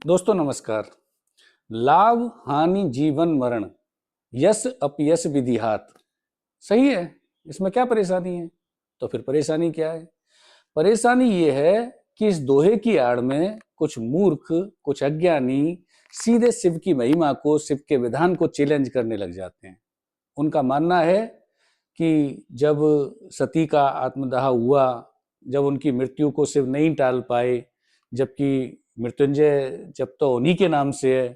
दोस्तों नमस्कार। लाभ हानि जीवन मरण, यश अपयश विधिहात। सही है। इसमें क्या परेशानी है? तो फिर परेशानी क्या है? परेशानी ये है कि इस दोहे की आड़ में कुछ मूर्ख, कुछ अज्ञानी सीधे शिव की महिमा को, शिव के विधान को चैलेंज करने लग जाते हैं। उनका मानना है कि जब सती का आत्मदाह हुआ, जब उनकी मृत्यु को शिव नहीं टाल पाए, जबकि मृत्युंजय जब तो उन्हीं के नाम से है,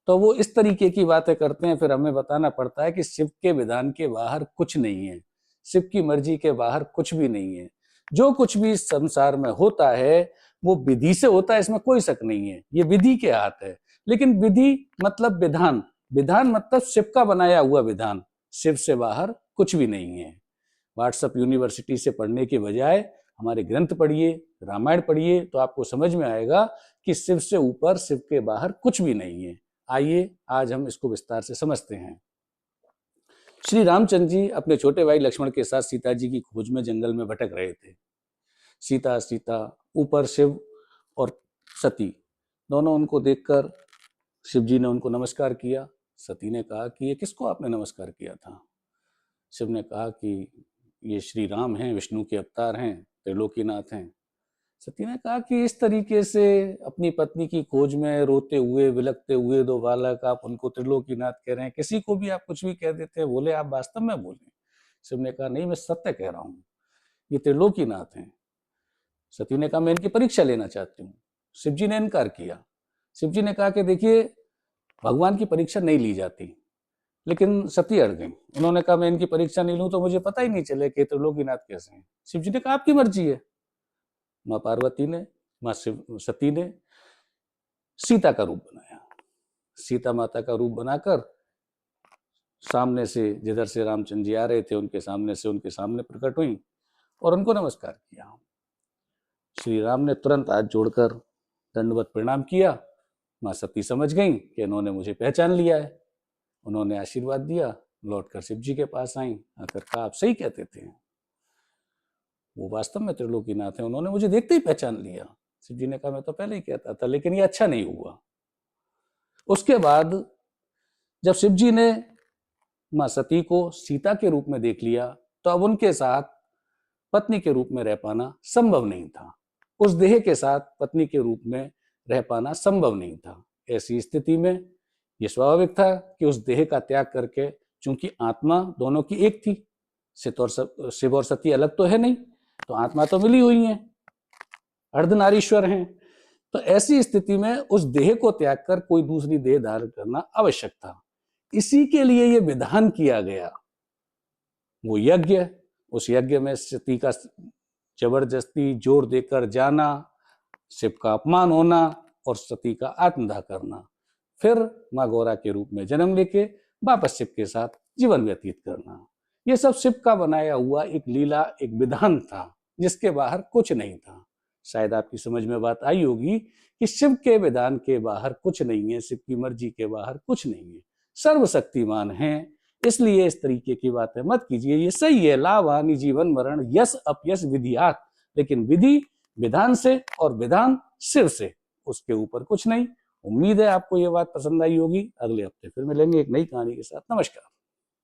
तो वो इस तरीके की बातें करते हैं। फिर हमें बताना पड़ता है कि शिव के विधान के बाहर कुछ नहीं है, शिव की मर्जी के बाहर कुछ भी नहीं है। जो कुछ भी इस संसार में होता है वो विधि से होता है, इसमें कोई शक नहीं है। ये विधि के हाथ है। लेकिन विधि मतलब विधान, विधान मतलब शिव का बनाया हुआ विधान। शिव से बाहर कुछ भी नहीं है। व्हाट्सएप यूनिवर्सिटी से पढ़ने के बजाय हमारे ग्रंथ पढ़िए, रामायण पढ़िए, तो आपको समझ में आएगा कि शिव से ऊपर, शिव के बाहर कुछ भी नहीं है। आइए आज हम इसको विस्तार से समझते हैं। श्री रामचंद्र जी अपने छोटे भाई लक्ष्मण के साथ सीता जी की खोज में जंगल में भटक रहे थे। सीता सीता, ऊपर शिव और सती, दोनों उनको देखकर शिव जी ने उनको नमस्कार किया। सती ने कहा कि ये किसको आपने नमस्कार किया था? शिव ने कहा कि ये श्री राम हैं, विष्णु के अवतार हैं, त्रिलोकीनाथ हैं। सती ने कहा कि इस तरीके से अपनी पत्नी की खोज में रोते हुए, विलखते हुए दो बालक, आप उनको त्रिलोकीनाथ कह रहे हैं। किसी को भी आप कुछ भी कह देते हैं, बोले आप वास्तव में बोले। शिव ने कहा नहीं, मैं सत्य कह रहा हूँ, ये त्रिलोकीनाथ हैं। सती ने कहा मैं इनकी परीक्षा लेना चाहती हूँ। शिव जी ने इनकार किया। शिव जी ने कहा कि देखिए, भगवान की परीक्षा नहीं ली जाती। लेकिन सती अड़ गई। उन्होंने कहा मैं इनकी परीक्षा नहीं लूं तो मुझे पता ही नहीं चले कि त्रिलोकीनाथ कैसे हैं। शिव जी ने कहा आपकी मर्जी है। माँ पार्वती ने, माँ सती ने सीता का रूप बनाया। सीता माता का रूप बनाकर सामने से, जिधर से रामचंद्र जी आ रहे थे, उनके सामने प्रकट हुई और उनको नमस्कार किया। श्री राम ने तुरंत हाथ जोड़कर दंडवत प्रणाम किया। माँ सती समझ गई कि इन्होंने मुझे पहचान लिया है। उन्होंने आशीर्वाद दिया, लौटकर शिव जी के पास आई, आकर कहा आप सही कहते थे, वो वास्तव में त्रिलोकीनाथ है, उन्होंने मुझे देखते ही पहचान लिया। शिव जी ने कहा मैं तो पहले ही कहता था, लेकिन ये अच्छा नहीं हुआ। उसके बाद जब शिव जी ने माँ सती को सीता के रूप में देख लिया, तो अब उनके साथ पत्नी के रूप में रह पाना संभव नहीं था। उस देह के साथ पत्नी के रूप में रह पाना संभव नहीं था। ऐसी स्थिति में यह स्वाभाविक था कि उस देह का त्याग करके, चूंकि आत्मा दोनों की एक थी, शिव और सती अलग तो है नहीं, तो आत्मा तो मिली हुई है, अर्धनारीश्वर हैं। तो ऐसी स्थिति में उस देह को त्याग कर कोई दूसरी देह धारण करना आवश्यक था। इसी के लिए यह विधान किया गया, वो यज्ञ। उस यज्ञ में सती का जबरदस्ती जोर देकर जाना, शिव का अपमान होना और सती का आत्मदाह करना, फिर माँ गौरा के रूप में जन्म लेके वापस शिव के साथ जीवन व्यतीत करना, ये सब शिव का बनाया हुआ एक लीला, एक विधान था, जिसके बाहर कुछ नहीं था। शायद आपकी समझ में बात आई होगी कि शिव के विधान के बाहर कुछ नहीं है, शिव की मर्जी के बाहर कुछ नहीं है। सर्वशक्तिमान है, इसलिए इस तरीके की बातें मत कीजिए। ये सही है, लाभ हानि जीवन मरण, यश अपयश विधियात, लेकिन विधि विधान से और विधान शिव से, उसके ऊपर कुछ नहीं। उम्मीद है आपको ये बात पसंद आई होगी। अगले हफ्ते फिर मिलेंगे एक नई कहानी के साथ। नमस्कार।